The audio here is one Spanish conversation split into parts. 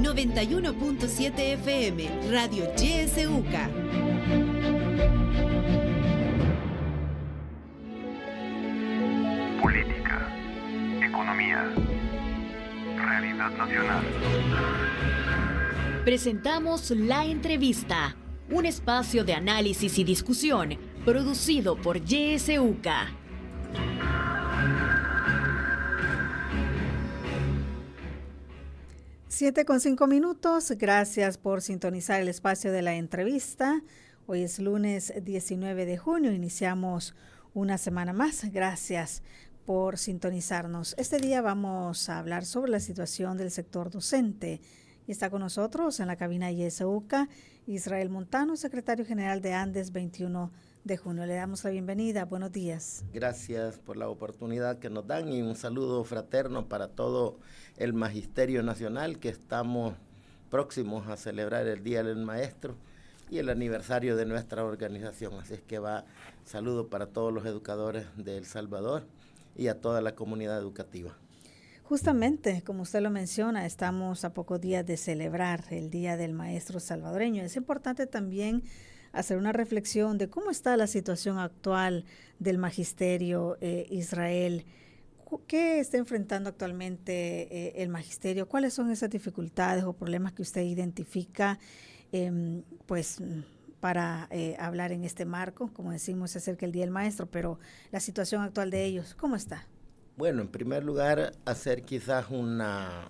91.7 FM, Radio YSUCA. Política, economía, realidad nacional. Presentamos La Entrevista, un espacio de análisis y discusión producido por YSUCA. Siete con 5 minutos. Gracias por sintonizar el espacio de La Entrevista. Hoy es lunes 19 de junio. Iniciamos una semana más. Gracias por sintonizarnos. Este día vamos a hablar sobre la situación del sector docente. Y está con nosotros en la cabina YSUCA Israel Montano, secretario general de Andes 21 de junio. Le damos la bienvenida. Buenos días. Gracias por la oportunidad que nos dan y un saludo fraterno para todo el Magisterio Nacional, que estamos próximos a celebrar el Día del Maestro y el aniversario de nuestra organización. Así es que saludo para todos los educadores de El Salvador y a toda la comunidad educativa. Justamente, como usted lo menciona, estamos a pocos días de celebrar el Día del Maestro Salvadoreño. Es importante también hacer una reflexión de cómo está la situación actual del magisterio, Israel. ¿Qué está enfrentando actualmente el magisterio? ¿Cuáles son esas dificultades o problemas que usted identifica para hablar en este marco? Como decimos, se acerca el Día del Maestro, pero la situación actual de ellos, ¿cómo está? Bueno, en primer lugar, hacer quizás una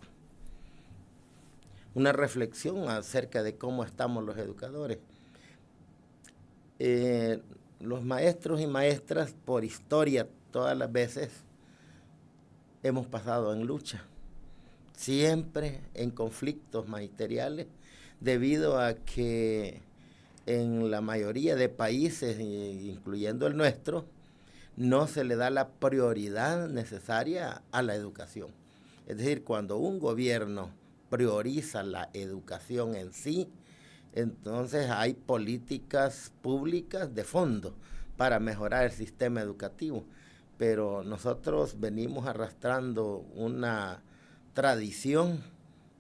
reflexión acerca de cómo estamos los educadores. Los maestros y maestras, por historia, todas las veces hemos pasado en lucha, siempre en conflictos magisteriales, debido a que en la mayoría de países, incluyendo el nuestro, no se le da la prioridad necesaria a la educación. Es decir, cuando un gobierno prioriza la educación en sí, entonces hay políticas públicas de fondo para mejorar el sistema educativo. Pero nosotros venimos arrastrando una tradición,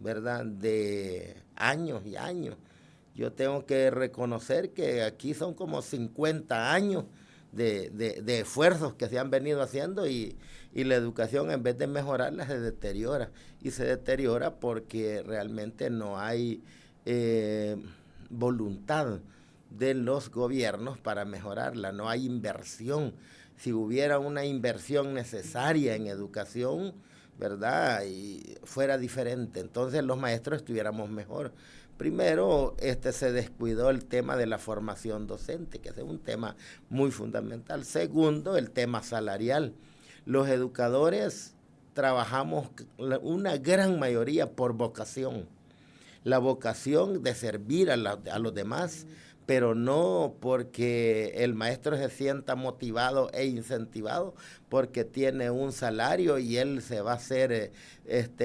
¿verdad?, de años y años. Yo tengo que reconocer que aquí son como 50 años de esfuerzos que se han venido haciendo y la educación, en vez de mejorarla, se deteriora. Y se deteriora porque realmente no hay voluntad de los gobiernos para mejorarla, no hay inversión. Si hubiera una inversión necesaria en educación, ¿verdad?, y fuera diferente, entonces los maestros estuviéramos mejor. Primero, se descuidó el tema de la formación docente, que es un tema muy fundamental. Segundo, el tema salarial. Los educadores trabajamos una gran mayoría por vocación. La vocación de servir a los demás, pero no porque el maestro se sienta motivado e incentivado porque tiene un salario y él se va a hacer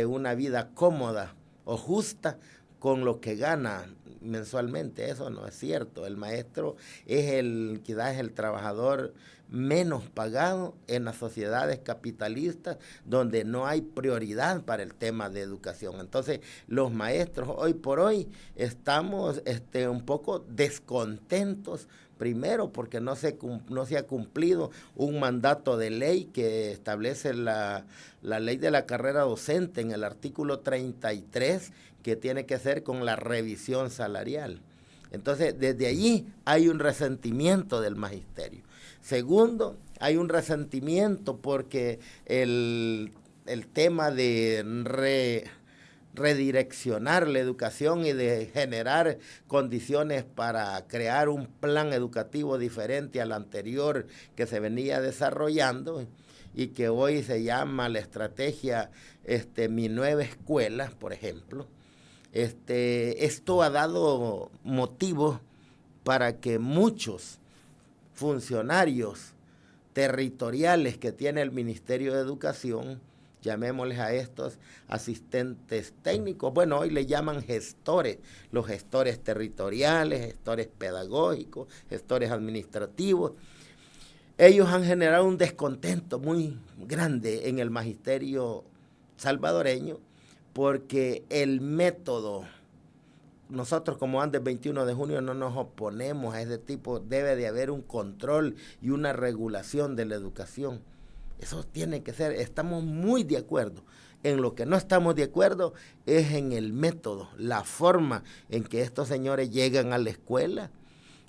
una vida cómoda o justa con lo que gana mensualmente. Eso no es cierto. El maestro quizás es el trabajador menos pagado en las sociedades capitalistas donde no hay prioridad para el tema de educación. Entonces, los maestros hoy por hoy estamos un poco descontentos, primero porque no se ha cumplido un mandato de ley que establece la ley de la carrera docente en el artículo 33, que tiene que ver con la revisión salarial. Entonces, desde allí hay un resentimiento del magisterio. Segundo, hay un resentimiento porque el tema de redireccionar la educación y de generar condiciones para crear un plan educativo diferente al anterior que se venía desarrollando y que hoy se llama la estrategia Mi Nueva Escuela, por ejemplo. Esto ha dado motivo para que muchos funcionarios territoriales que tiene el Ministerio de Educación, llamémosles a estos asistentes técnicos, bueno, hoy le llaman gestores, los gestores territoriales, gestores pedagógicos, gestores administrativos. Ellos han generado un descontento muy grande en el magisterio salvadoreño porque el método, nosotros como Andes 21 de junio no nos oponemos a ese tipo, debe de haber un control y una regulación de la educación. Eso tiene que ser, estamos muy de acuerdo. En lo que no estamos de acuerdo es en el método, la forma en que estos señores llegan a la escuela.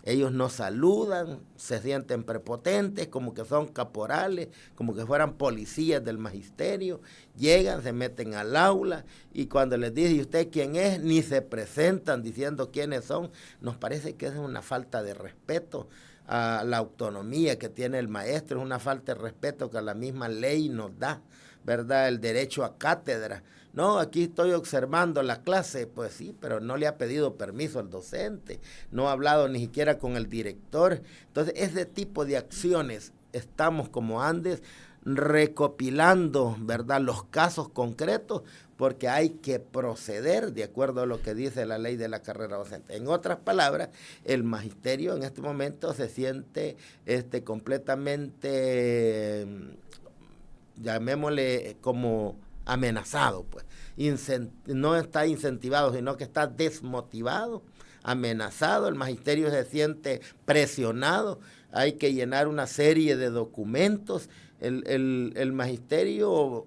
Ellos nos saludan, se sienten prepotentes, como que son caporales, como que fueran policías del magisterio. Llegan, se meten al aula y cuando les dice, ¿y usted quién es?, ni se presentan diciendo quiénes son. Nos parece que es una falta de respeto a la autonomía que tiene el maestro, es una falta de respeto que la misma ley nos da, ¿verdad? El derecho a cátedra. No, aquí estoy observando la clase, pues sí, pero no le ha pedido permiso al docente, no ha hablado ni siquiera con el director. Entonces, ese tipo de acciones estamos como Andes recopilando, ¿verdad?, los casos concretos, porque hay que proceder de acuerdo a lo que dice la ley de la carrera docente. En otras palabras, el magisterio en este momento se siente completamente, llamémosle como amenazado, pues. No está incentivado, sino que está desmotivado, amenazado. El magisterio se siente presionado, hay que llenar una serie de documentos. El magisterio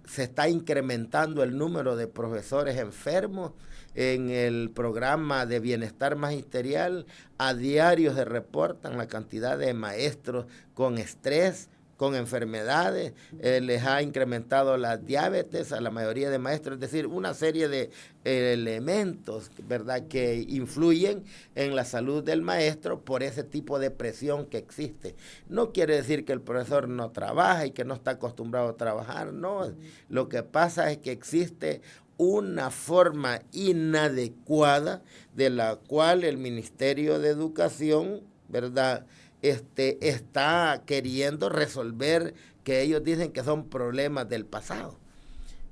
se está incrementando el número de profesores enfermos. En el programa de bienestar magisterial a diario se reportan la cantidad de maestros con estrés, con enfermedades, les ha incrementado la diabetes a la mayoría de maestros, es decir, una serie de elementos, ¿verdad?, que influyen en la salud del maestro por ese tipo de presión que existe. No quiere decir que el profesor no trabaja y que no está acostumbrado a trabajar, no. Lo que pasa es que existe una forma inadecuada de la cual el Ministerio de Educación, ¿verdad?, está queriendo resolver, que ellos dicen que son problemas del pasado.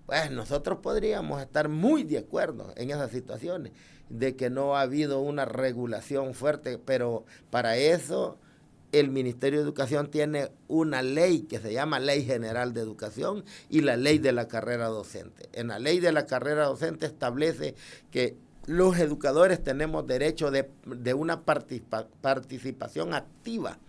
Pues nosotros podríamos estar muy de acuerdo en esas situaciones, de que no ha habido una regulación fuerte, pero para eso el Ministerio de Educación tiene una ley que se llama Ley General de Educación y la Ley de la Carrera Docente. En la Ley de la Carrera Docente establece que los educadores tenemos derecho de una participación activa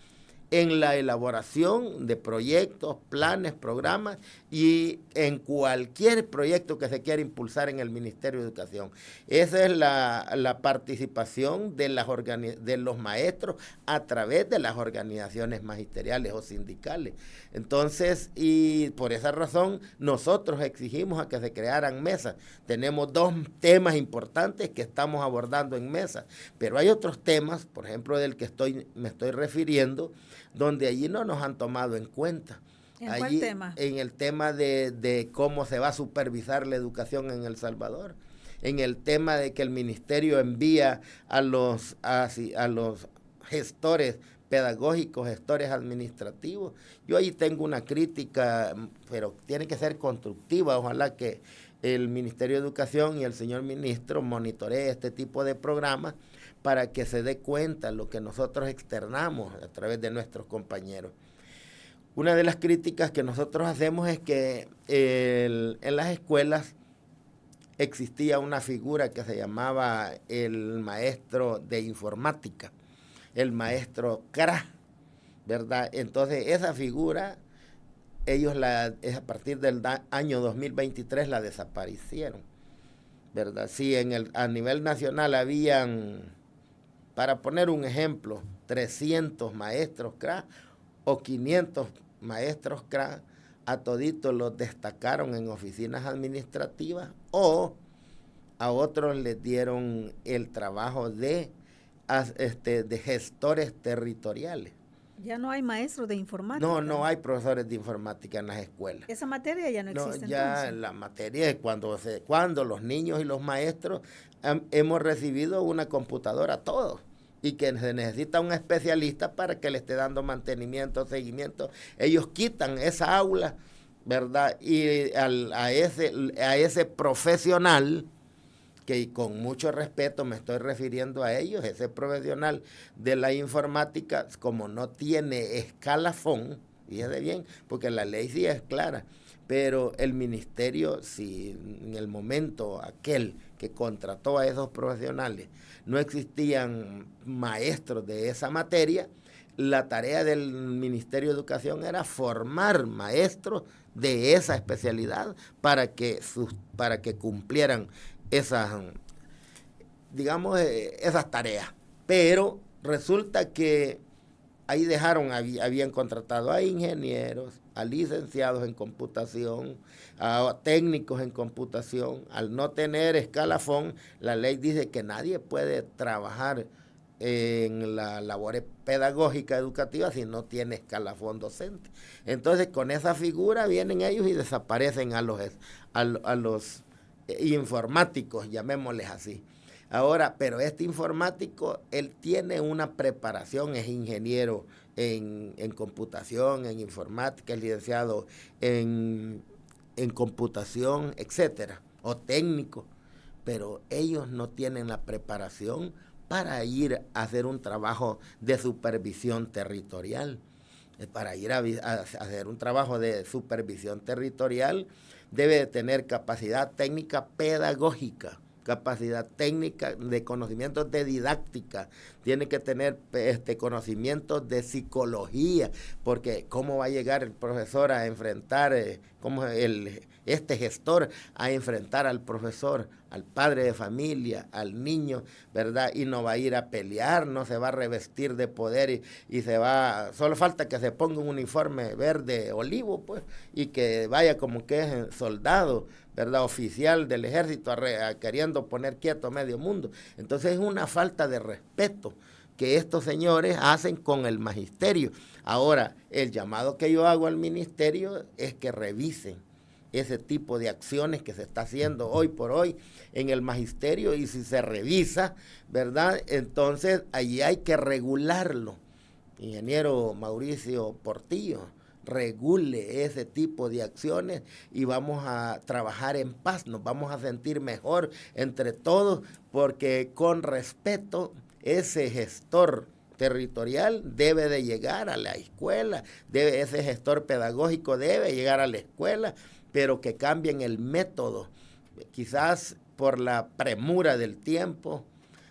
en la elaboración de proyectos, planes, programas y en cualquier proyecto que se quiera impulsar en el Ministerio de Educación. Esa es la participación de los maestros a través de las organizaciones magisteriales o sindicales. Entonces, y por esa razón, nosotros exigimos a que se crearan mesas. Tenemos 2 temas importantes que estamos abordando en mesas, pero hay otros temas, por ejemplo, del que me estoy refiriendo, donde allí no nos han tomado en cuenta. ¿En cuál tema? En el tema de cómo se va a supervisar la educación en El Salvador, en el tema de que el ministerio envía a los gestores pedagógicos, gestores administrativos. Yo ahí tengo una crítica, pero tiene que ser constructiva. Ojalá que el Ministerio de Educación y el señor ministro monitoree este tipo de programas para que se dé cuenta lo que nosotros externamos a través de nuestros compañeros. Una de las críticas que nosotros hacemos es que en las escuelas existía una figura que se llamaba el maestro de informática, el maestro CRA, ¿verdad? Entonces esa figura, ellos a partir del año 2023 la desaparecieron, ¿verdad? Si a nivel nacional habían, para poner un ejemplo, 300 maestros CRA o 500 maestros CRA, a toditos los destacaron en oficinas administrativas o a otros les dieron el trabajo de gestores territoriales. Ya no hay maestros de informática. No hay profesores de informática en las escuelas. Esa materia ya no existe. Ya entonces. La materia es cuando los niños y los maestros hemos recibido una computadora todos y que se necesita un especialista para que le esté dando mantenimiento, seguimiento. Ellos quitan esa aula, ¿verdad? Y a ese profesional, que con mucho respeto me estoy refiriendo a ellos, ese profesional de la informática, como no tiene escalafón, fíjate bien, porque la ley sí es clara, pero el ministerio, si en el momento aquel que contrató a esos profesionales no existían maestros de esa materia, la tarea del Ministerio de Educación era formar maestros de esa especialidad para que cumplieran esas, digamos, esas tareas. Pero resulta que ahí habían contratado a ingenieros, a licenciados en computación, a técnicos en computación. Al no tener escalafón, la ley dice que nadie puede trabajar en la labor pedagógica educativa si no tiene escalafón docente. Entonces, con esa figura vienen ellos y desaparecen a los informáticos, llamémosles así. Ahora, pero este informático, él tiene una preparación, es ingeniero en computación, en informática, es licenciado en computación, etcétera, o técnico, pero ellos no tienen la preparación para ir a hacer un trabajo de supervisión territorial. Para ir a hacer un trabajo de supervisión territorial debe de tener capacidad técnica pedagógica, capacidad técnica de conocimientos de didáctica, tiene que tener conocimientos de psicología, porque cómo va a llegar el profesor a enfrentar, este gestor a enfrentar al profesor, al padre de familia, al niño, ¿verdad? Y no va a ir a pelear, no se va a revestir de poder y solo falta que se ponga un uniforme verde olivo, pues, y que vaya como que es soldado, ¿verdad? Oficial del ejército queriendo poner quieto a medio mundo. Entonces es una falta de respeto que estos señores hacen con el magisterio. Ahora, el llamado que yo hago al ministerio es que revisen ese tipo de acciones que se está haciendo hoy por hoy en el magisterio, y si se revisa, ¿verdad? Entonces allí hay que regularlo. Ingeniero Mauricio Portillo, regule ese tipo de acciones y vamos a trabajar en paz, nos vamos a sentir mejor entre todos, porque con respeto ese gestor territorial debe de llegar a la escuela, ese gestor pedagógico debe llegar a la escuela, pero que cambien el método. Quizás por la premura del tiempo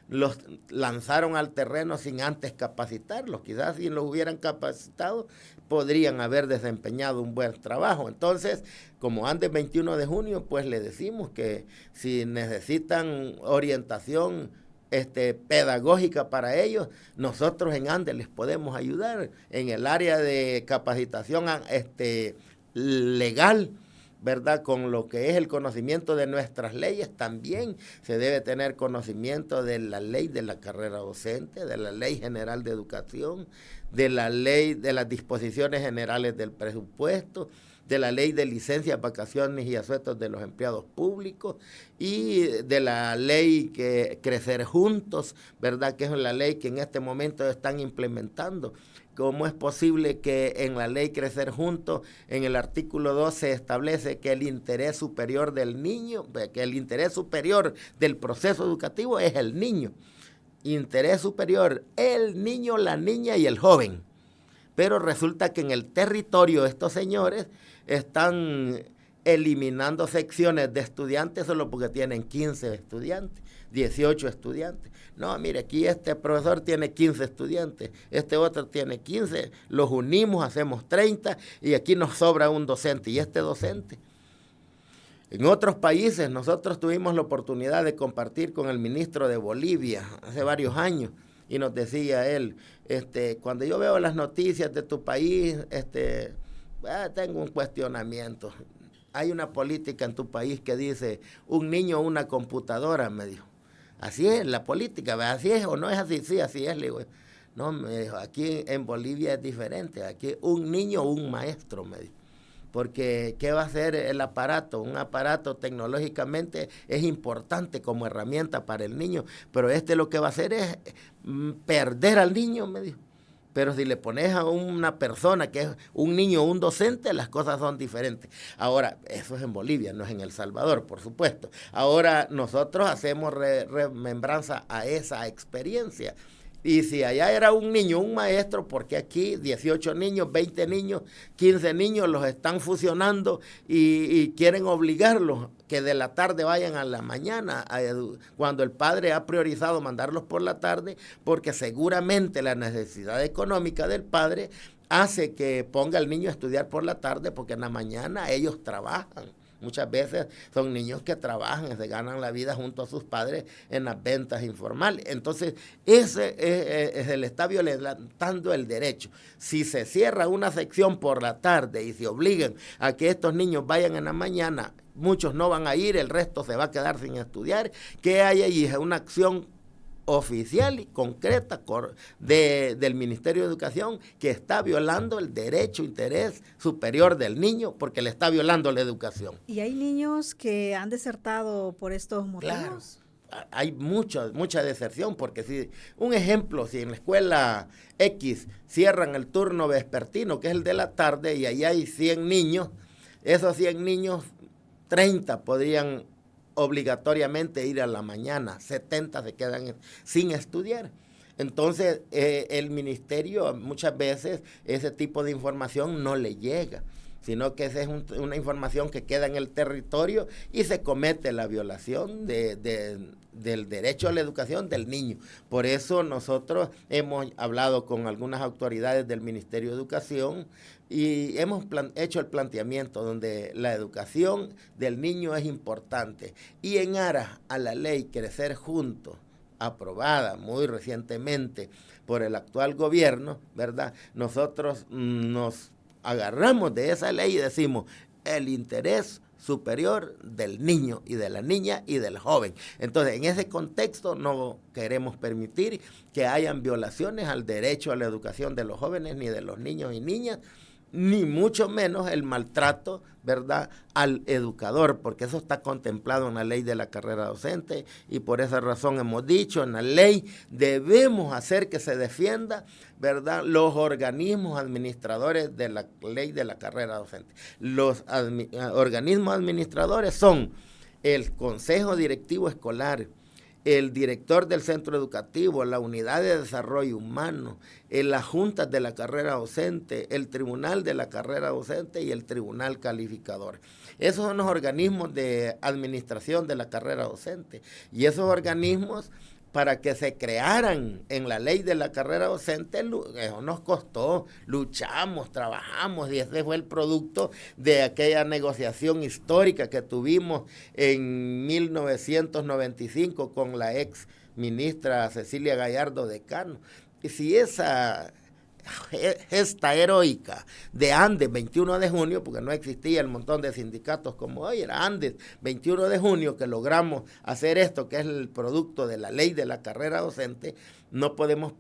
los lanzaron al terreno sin antes capacitarlos. Quizás si los hubieran capacitado podrían haber desempeñado un buen trabajo. Entonces, como antes 21 de junio, pues le decimos que si necesitan orientación pedagógica para ellos, nosotros en Andes les podemos ayudar en el área de capacitación legal, ¿verdad? Con lo que es el conocimiento de nuestras leyes, también se debe tener conocimiento de la ley de la carrera docente, de la ley general de educación, de la ley de las disposiciones generales del presupuesto, de la ley de licencias, vacaciones y asuetos de los empleados públicos y de la ley que Crecer Juntos, ¿verdad? Que es la ley que en este momento están implementando. ¿Cómo es posible que en la ley Crecer Juntos, en el artículo 2 se establece que el interés superior del niño, que el interés superior del proceso educativo es el niño? Interés superior, el niño, la niña y el joven. Pero resulta que en el territorio estos señores están eliminando secciones de estudiantes solo porque tienen 15 estudiantes, 18 estudiantes. No, mire, aquí este profesor tiene 15 estudiantes, este otro tiene 15, los unimos, hacemos 30 y aquí nos sobra un docente. ¿Y este docente? En otros países nosotros tuvimos la oportunidad de compartir con el ministro de Bolivia hace varios años y nos decía él, cuando yo veo las noticias de tu país, tengo un cuestionamiento. Hay una política en tu país que dice un niño, una computadora, me dijo. Así es la política, ¿verdad? ¿Así es o no es así? Sí, así es, le digo. No, me dijo, aquí en Bolivia es diferente, aquí un niño, un maestro, me dijo. Porque ¿qué va a hacer el aparato? Un aparato tecnológicamente es importante como herramienta para el niño, pero lo que va a hacer es perder al niño, me dijo. Pero si le pones a una persona que es un niño o un docente, las cosas son diferentes. Ahora, eso es en Bolivia, no es en El Salvador, por supuesto. Ahora nosotros hacemos remembranza a esa experiencia. Y si allá era un niño, un maestro, porque aquí 18 niños, 20 niños, 15 niños los están fusionando y quieren obligarlos que de la tarde vayan a la mañana, cuando el padre ha priorizado mandarlos por la tarde, porque seguramente la necesidad económica del padre hace que ponga al niño a estudiar por la tarde, porque en la mañana ellos trabajan. Muchas veces son niños que trabajan, se ganan la vida junto a sus padres en las ventas informales. Entonces, se le está violentando el derecho. Si se cierra una sección por la tarde y se obligan a que estos niños vayan en la mañana, muchos no van a ir, el resto se va a quedar sin estudiar. ¿Qué hay ahí? Es una acción oficial y concreta del Ministerio de Educación que está violando el derecho, interés superior del niño, porque le está violando la educación. ¿Y hay niños que han desertado por estos motivos? Claro, hay mucha deserción, porque si, un ejemplo, si en la escuela X cierran el turno vespertino, que es el de la tarde, y ahí hay 100 niños, esos 100 niños, 30 podrían obligatoriamente ir a la mañana, 70 se quedan sin estudiar. Entonces, el ministerio muchas veces ese tipo de información no le llega, sino que esa es una información que queda en el territorio y se comete la violación del derecho a la educación del niño. Por eso nosotros hemos hablado con algunas autoridades del Ministerio de Educación y hemos hecho el planteamiento donde la educación del niño es importante. Y en aras a la ley Crecer Juntos, aprobada muy recientemente por el actual gobierno, ¿verdad? Nosotros nos agarramos de esa ley y decimos el interés superior del niño y de la niña y del joven. Entonces, en ese contexto no queremos permitir que hayan violaciones al derecho a la educación de los jóvenes, ni de los niños y niñas, ni mucho menos el maltrato, ¿verdad?, al educador, porque eso está contemplado en la ley de la carrera docente y por esa razón hemos dicho, en la ley debemos hacer que se defienda, ¿verdad?, los organismos administradores de la ley de la carrera docente. Los organismos administradores son el Consejo Directivo Escolar, el director del centro educativo, la unidad de desarrollo humano, las juntas de la carrera docente, el tribunal de la carrera docente y el tribunal calificador. Esos son los organismos de administración de la carrera docente. Y esos organismos, para que se crearan en la ley de la carrera docente, eso nos costó, luchamos, trabajamos, y ese fue el producto de aquella negociación histórica que tuvimos en 1995 con la ex ministra Cecilia Gallardo Decano. Y si esa gesta heroica de Andes, 21 de junio, porque no existía el montón de sindicatos como hoy, era Andes, 21 de junio, que logramos hacer esto, que es el producto de la ley de la carrera docente, no podemos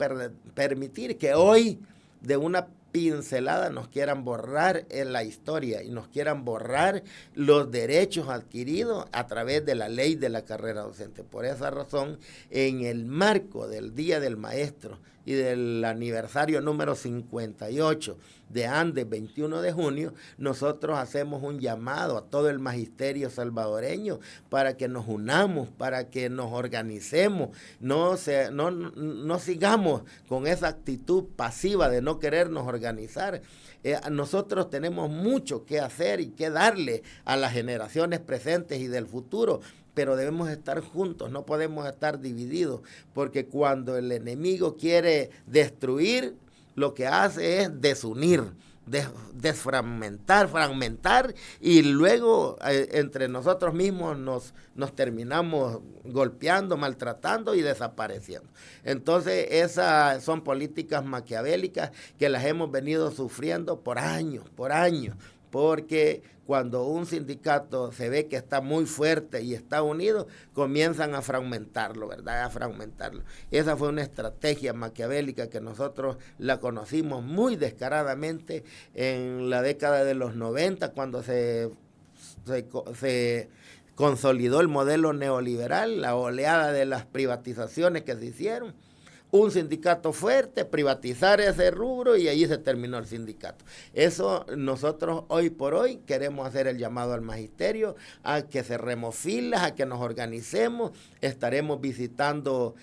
permitir que hoy de una pincelada nos quieran borrar en la historia y nos quieran borrar los derechos adquiridos a través de la ley de la carrera docente. Por esa razón, en el marco del Día del Maestro y del aniversario número 58 de Andes, 21 de junio, nosotros hacemos un llamado a todo el magisterio salvadoreño para que nos unamos, para que nos organicemos, no sigamos con esa actitud pasiva de no querernos organizar. Nosotros tenemos mucho que hacer y que darle a las generaciones presentes y del futuro, pero debemos estar juntos, no podemos estar divididos, porque cuando el enemigo quiere destruir, lo que hace es desunir, fragmentar, y luego entre nosotros mismos nos terminamos golpeando, maltratando y desapareciendo. Entonces esas son políticas maquiavélicas que las hemos venido sufriendo por años, porque cuando un sindicato se ve que está muy fuerte y está unido, comienzan a fragmentarlo, ¿verdad? A fragmentarlo. Esa fue una estrategia maquiavélica que nosotros la conocimos muy descaradamente en la década de los 90, cuando se consolidó el modelo neoliberal, la oleada de las privatizaciones que se hicieron. un sindicato fuerte, privatizar ese rubro y ahí se terminó el sindicato. Eso nosotros hoy por hoy queremos hacer el llamado al magisterio a que cerremos filas, a que nos organicemos, estaremos visitando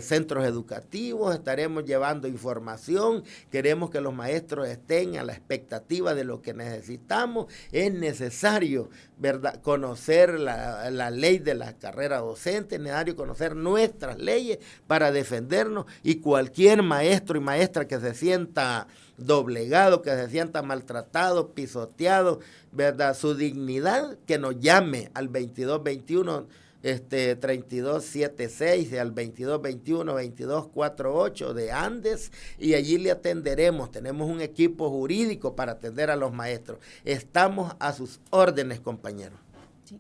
centros educativos, estaremos llevando información, queremos que los maestros estén a la expectativa de lo que necesitamos. Es necesario, ¿verdad?, conocer la ley de la carrera docente, es necesario conocer nuestras leyes para defendernos, y cualquier maestro y maestra que se sienta doblegado, que se sienta maltratado, pisoteado, ¿verdad?, su dignidad, que nos llame al 2221 3276 y al 2221 2248 de Andes, y allí le atenderemos. Tenemos un equipo jurídico para atender a los maestros. Estamos a sus órdenes, compañeros.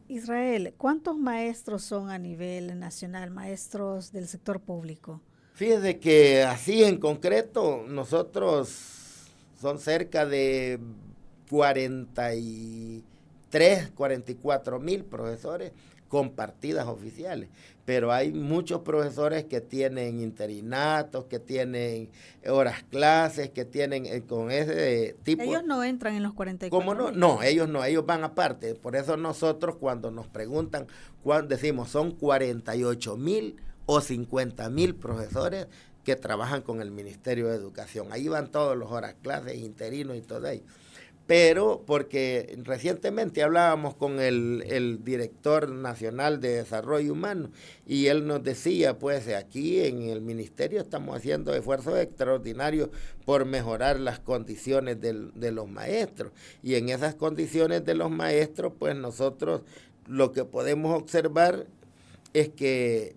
Israel, ¿cuántos maestros son a nivel nacional, maestros del sector público? Fíjese que así en concreto, nosotros son cerca de 44,000 profesores con partidas oficiales, pero hay muchos profesores que tienen interinatos, que tienen horas clases, que tienen con ese tipo. Ellos no entran en los 44. ¿Cómo no? No, ellos van aparte. Por eso nosotros cuando nos preguntan, cuando decimos son 48,000 o 50,000 profesores que trabajan con el Ministerio de Educación. Ahí van todos los horas clases, interinos y todo ello. Pero porque recientemente hablábamos con el director nacional de Desarrollo Humano y él nos decía, pues aquí en el ministerio estamos haciendo esfuerzos extraordinarios por mejorar las condiciones de los maestros, y en esas condiciones de los maestros, pues nosotros lo que podemos observar es que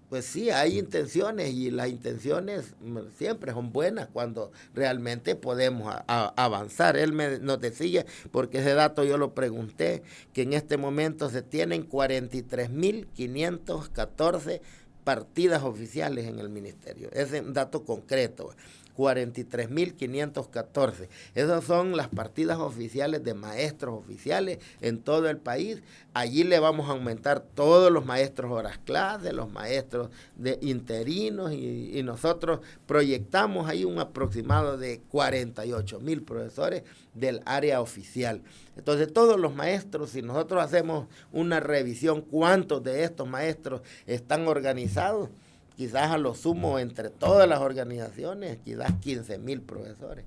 pues sí, hay intenciones, y las intenciones siempre son buenas cuando realmente podemos avanzar. Él nos decía, porque ese dato yo lo pregunté, que en este momento se tienen 43,514 partidas oficiales en el ministerio. Ese es un dato concreto. 43,514. Esas son las partidas oficiales de maestros oficiales en todo el país. Allí le vamos a aumentar todos los maestros horas clase, los maestros de interinos, y nosotros proyectamos ahí un aproximado de 48,000 profesores del área oficial. Entonces todos los maestros, si nosotros hacemos una revisión, ¿cuántos de estos maestros están organizados? Quizás a lo sumo entre todas las organizaciones, quizás 15,000 profesores.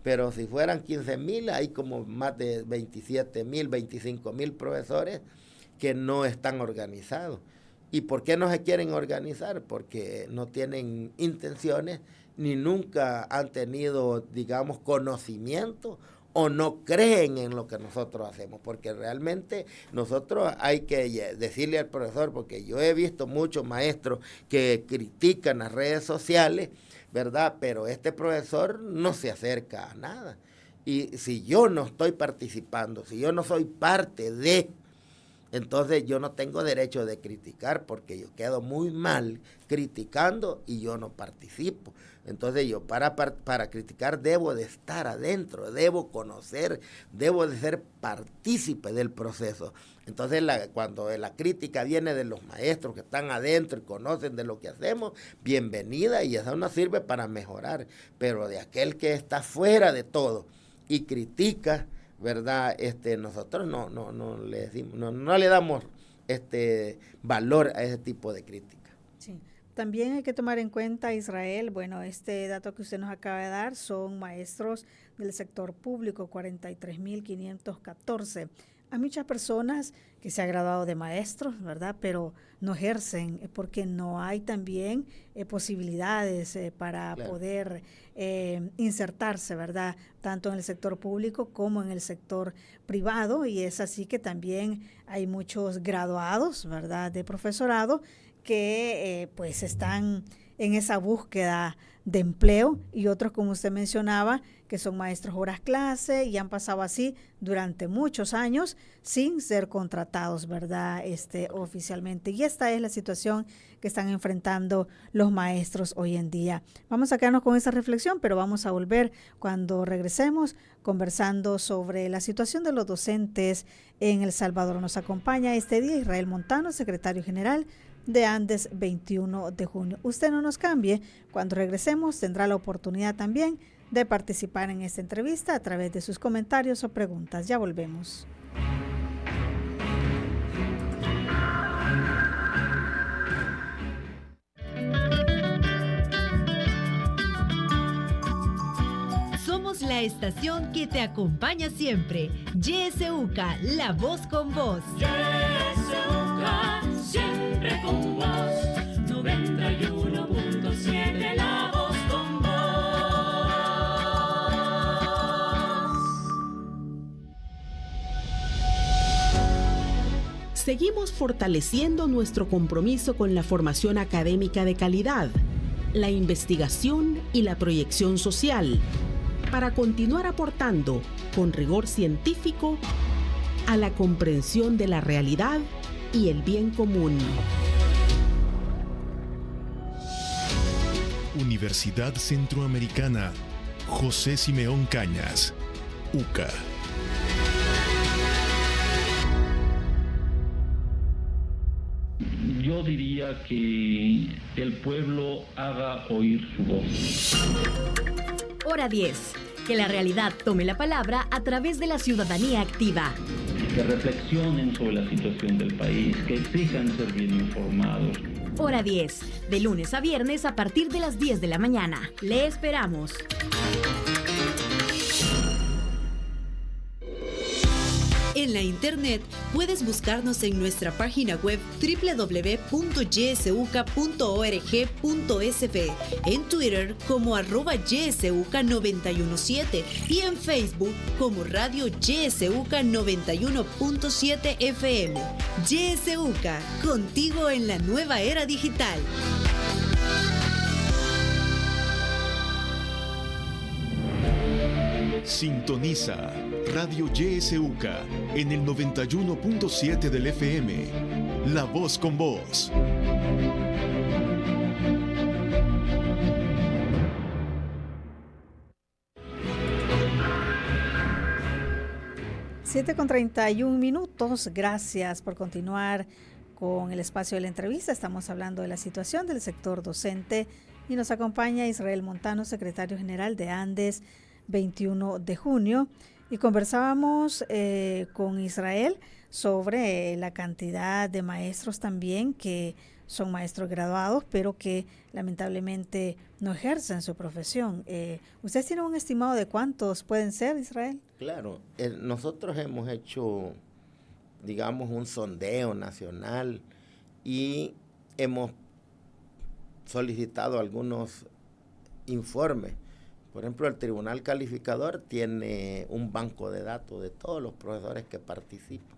Pero si fueran 15,000, hay como más de 27,000, 25,000 profesores que no están organizados. ¿Y por qué no se quieren organizar? Porque no tienen intenciones, ni nunca han tenido, digamos, conocimiento, o no creen en lo que nosotros hacemos, porque realmente nosotros hay que decirle al profesor, porque yo he visto muchos maestros que critican las redes sociales, ¿verdad? Pero este profesor no se acerca a nada. Y si yo no estoy participando, si yo no soy parte de, entonces yo no tengo derecho de criticar, porque yo quedo muy mal criticando y yo no participo. Entonces yo para criticar debo de estar adentro, debo conocer, debo de ser partícipe del proceso. Entonces cuando la crítica viene de los maestros que están adentro y conocen de lo que hacemos, bienvenida, y eso nos sirve para mejorar. Pero de aquel que está fuera de todo y critica, ¿verdad? Nosotros no le decimos, no le damos valor a ese tipo de crítica. Sí. También hay que tomar en cuenta, Israel, bueno, este dato que usted nos acaba de dar son maestros del sector público, 43,514. Hay muchas personas que se han graduado de maestros, ¿verdad? Pero no ejercen porque no hay también posibilidades para poder insertarse, ¿verdad? Tanto en el sector público como en el sector privado, y es así que también hay muchos graduados, ¿verdad?, de profesorado que pues están en esa búsqueda de empleo, y otros, como usted mencionaba, que son maestros horas clase y han pasado así durante muchos años sin ser contratados, ¿verdad?, oficialmente. Y esta es la situación que están enfrentando los maestros hoy en día. Vamos a quedarnos con esa reflexión, pero vamos a volver cuando regresemos conversando sobre la situación de los docentes en El Salvador. Nos acompaña este día Israel Montano, secretario general de Andes 21 de junio. Usted no nos cambie, cuando regresemos tendrá la oportunidad también de participar en esta entrevista a través de sus comentarios o preguntas. Ya volvemos. Somos la estación que te acompaña siempre. YSUCA, la voz con vos. YSUCA, siempre con vos. 91.7, la voz con vos. Seguimos fortaleciendo nuestro compromiso con la formación académica de calidad, la investigación y la proyección social, para continuar aportando con rigor científico a la comprensión de la realidad y el bien común. Universidad Centroamericana José Simeón Cañas, UCA. Yo diría que el pueblo haga oír su voz. Hora 10. Que la realidad tome la palabra a través de la ciudadanía activa. Que reflexionen sobre la situación del país, que exijan ser bien informados. Hora 10. De lunes a viernes a partir de las 10 de la mañana. Le esperamos. En la internet puedes buscarnos en nuestra página web www.ysuca.org.sb, en Twitter como @ysuca917 y en Facebook como Radio YSUCA 91.7 FM. YSUCA, contigo en la nueva era digital. Sintoniza Radio YSUCA en el 91.7 del FM. La voz con vos. Siete con 31 minutos. Gracias por continuar con el espacio de la entrevista. Estamos hablando de la situación del sector docente y nos acompaña Israel Montano, secretario general de Andes 21 de junio, y conversábamos con Israel sobre la cantidad de maestros también que son maestros graduados, pero que lamentablemente no ejercen su profesión. ¿Ustedes tienen un estimado de cuántos pueden ser, Israel? Claro, nosotros hemos hecho, digamos, un sondeo nacional y hemos solicitado algunos informes. Por ejemplo, el Tribunal Calificador tiene un banco de datos de todos los profesores que participan.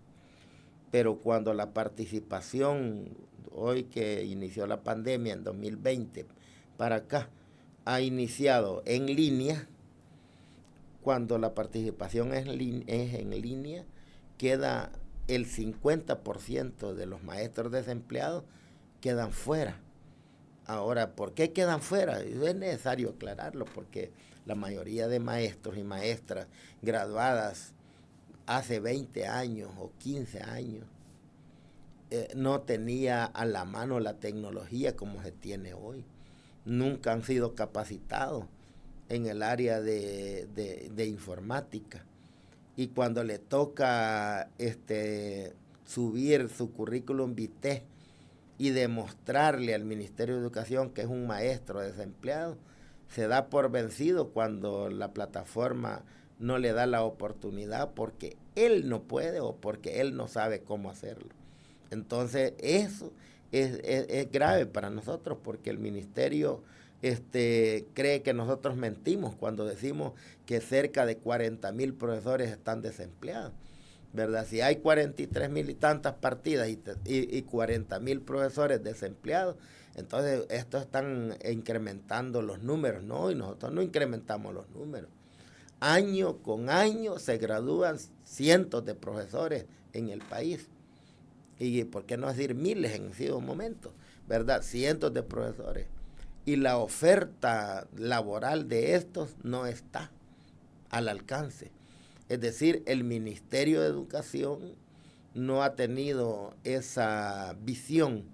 Pero cuando la participación, hoy que inició la pandemia en 2020, para acá, ha iniciado en línea, cuando la participación es en línea, queda el 50% de los maestros desempleados quedan fuera. Ahora, ¿por qué quedan fuera? Es necesario aclararlo porque la mayoría de maestros y maestras graduadas hace 20 años o 15 años no tenía a la mano la tecnología como se tiene hoy. Nunca han sido capacitados en el área de informática. Y cuando le toca subir su currículum vitae y demostrarle al Ministerio de Educación que es un maestro desempleado, se da por vencido cuando la plataforma no le da la oportunidad porque él no puede o porque él no sabe cómo hacerlo. Entonces eso es grave para nosotros porque el ministerio cree que nosotros mentimos cuando decimos que cerca de 40,000 profesores están desempleados, ¿verdad? Si hay 43,000 y tantas partidas y 40,000 profesores desempleados, entonces estos están incrementando los números, ¿no? Y nosotros no incrementamos los números. Año con año se gradúan cientos de profesores en el país. Y por qué no decir miles en ciertos momentos, ¿verdad? Cientos de profesores. Y la oferta laboral de estos no está al alcance. Es decir, el Ministerio de Educación no ha tenido esa visión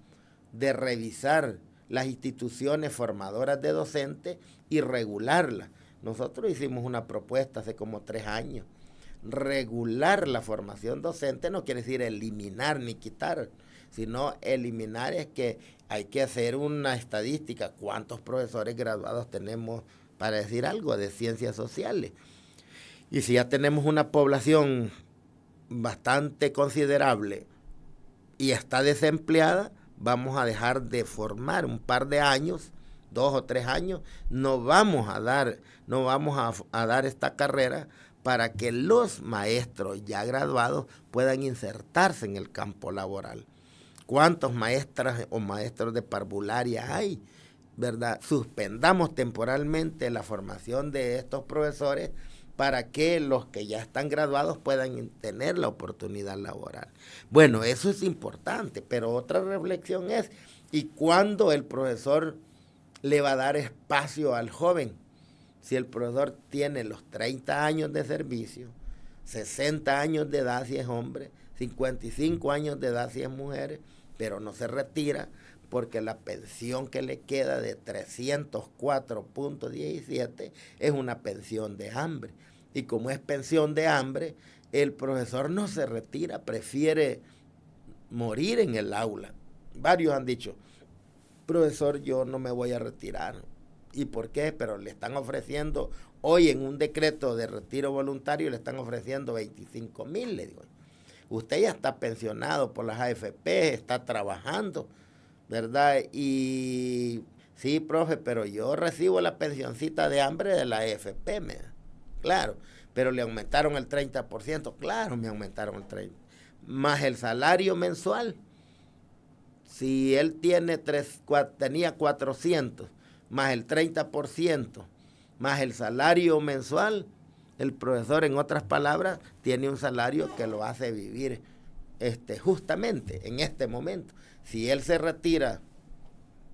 de revisar las instituciones formadoras de docentes y regularlas. Nosotros hicimos una propuesta hace como 3 años. Regular la formación docente no quiere decir eliminar ni quitar, sino eliminar es que hay que hacer una estadística. ¿Cuántos profesores graduados tenemos, para decir algo, de ciencias sociales? Y si ya tenemos una población bastante considerable y está desempleada, vamos a dejar de formar un par de años, 2 o 3 años, no vamos a dar esta carrera para que los maestros ya graduados puedan insertarse en el campo laboral. ¿Cuántos maestras o maestros de parvularia hay? ¿Verdad? Suspendamos temporalmente la formación de estos profesores para que los que ya están graduados puedan tener la oportunidad laboral. Bueno, eso es importante, pero otra reflexión es, ¿y cuándo el profesor le va a dar espacio al joven? Si el profesor tiene los 30 años de servicio, 60 años de edad si es hombre, 55 años de edad si es mujer, pero no se retira porque la pensión que le queda de 304.17 es una pensión de hambre. Y como es pensión de hambre, el profesor no se retira, prefiere morir en el aula. Varios han dicho, profesor, yo no me voy a retirar. ¿Y por qué? Pero le están ofreciendo, hoy en un decreto de retiro voluntario, le están ofreciendo 25,000, le digo. Usted ya está pensionado por las AFP, está trabajando, ¿verdad? Y sí, profe, pero yo recibo la pensioncita de hambre de la AFP, claro, pero le aumentaron el 30%, claro, me aumentaron el 30%, más el salario mensual. Si él tenía 400, más el 30%, más el salario mensual, el profesor, en otras palabras, tiene un salario que lo hace vivir justamente en este momento. Si él se retira,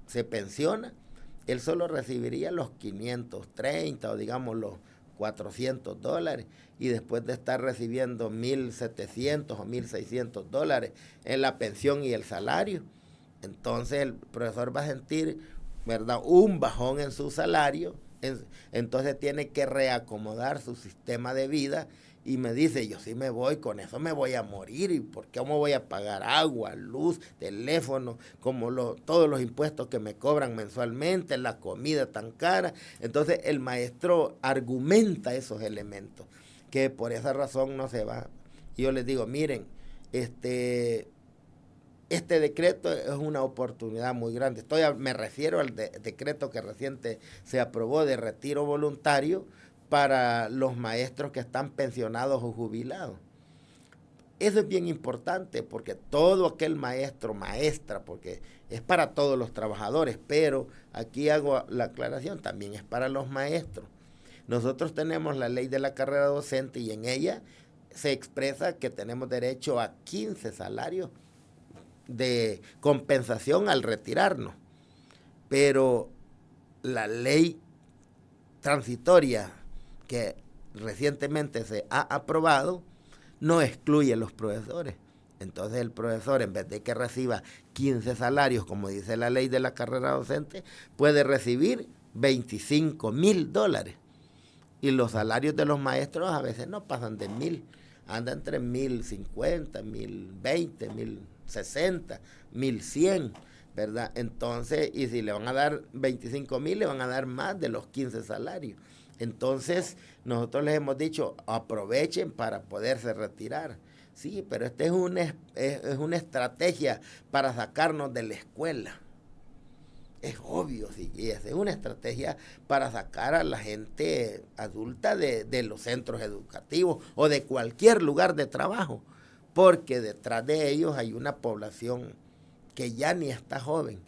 se pensiona, él solo recibiría los 530 o digamos los $400 y después de estar recibiendo $1,700 o $1,600 en la pensión y el salario, entonces el profesor va a sentir, ¿verdad?, un bajón en su salario. Entonces tiene que reacomodar su sistema de vida y me dice, yo sí me voy, con eso me voy a morir, ¿y por qué me voy a pagar agua, luz, teléfono, todos los impuestos que me cobran mensualmente, la comida tan cara? Entonces el maestro argumenta esos elementos, que por esa razón no se va. Y yo les digo, miren, este decreto es una oportunidad muy grande. Me refiero al decreto que reciente se aprobó de retiro voluntario para los maestros que están pensionados o jubilados. Eso es bien importante porque todo aquel maestro, maestra, porque es para todos los trabajadores, pero aquí hago la aclaración, también es para los maestros. Nosotros tenemos la ley de la carrera docente y en ella se expresa que tenemos derecho a 15 salarios de compensación al retirarnos, pero la ley transitoria que recientemente se ha aprobado no excluye a los profesores. Entonces el profesor, en vez de que reciba 15 salarios, como dice la ley de la carrera docente, puede recibir $25,000. Y los salarios de los maestros a veces no pasan de 1,000, andan entre 1,050, 1,020, 1,060, 1,100, ¿verdad? Entonces, y si le van a dar 25,000, le van a dar más de los 15 salarios. Entonces, nosotros les hemos dicho, aprovechen para poderse retirar. Sí, pero esta es una estrategia para sacarnos de la escuela. Es obvio, sí, y es una estrategia para sacar a la gente adulta de los centros educativos o de cualquier lugar de trabajo, porque detrás de ellos hay una población que ya ni está joven,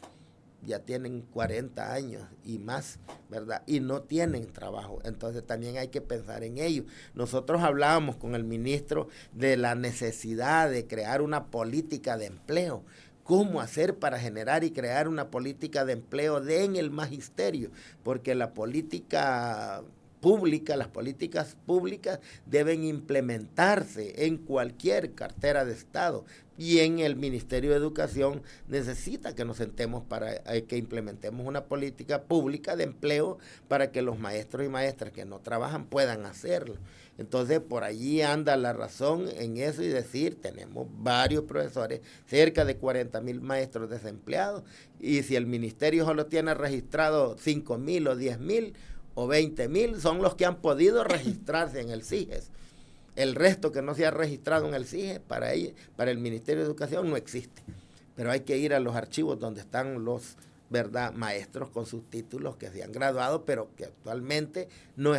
ya tienen 40 años y más, ¿verdad? Y no tienen trabajo, entonces también hay que pensar en ellos. Nosotros hablábamos con el ministro de la necesidad de crear una política de empleo. ¿Cómo hacer para generar y crear una política de empleo en el magisterio? Porque la política pública, las políticas públicas deben implementarse en cualquier cartera de Estado, y en el Ministerio de Educación necesita que nos sentemos para que implementemos una política pública de empleo para que los maestros y maestras que no trabajan puedan hacerlo. Entonces, por allí anda la razón en eso, y decir, tenemos varios profesores, cerca de 40,000 maestros desempleados, y si el ministerio solo tiene registrado 5,000 o 10,000 o 20,000, son los que han podido registrarse en el CIGES. El resto que no se ha registrado en el CIGES, para el Ministerio de Educación no existe. Pero hay que ir a los archivos donde están los maestros con sus títulos que se han graduado, pero que actualmente no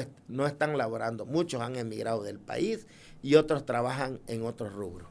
están laborando. Muchos han emigrado del país y otros trabajan en otros rubros.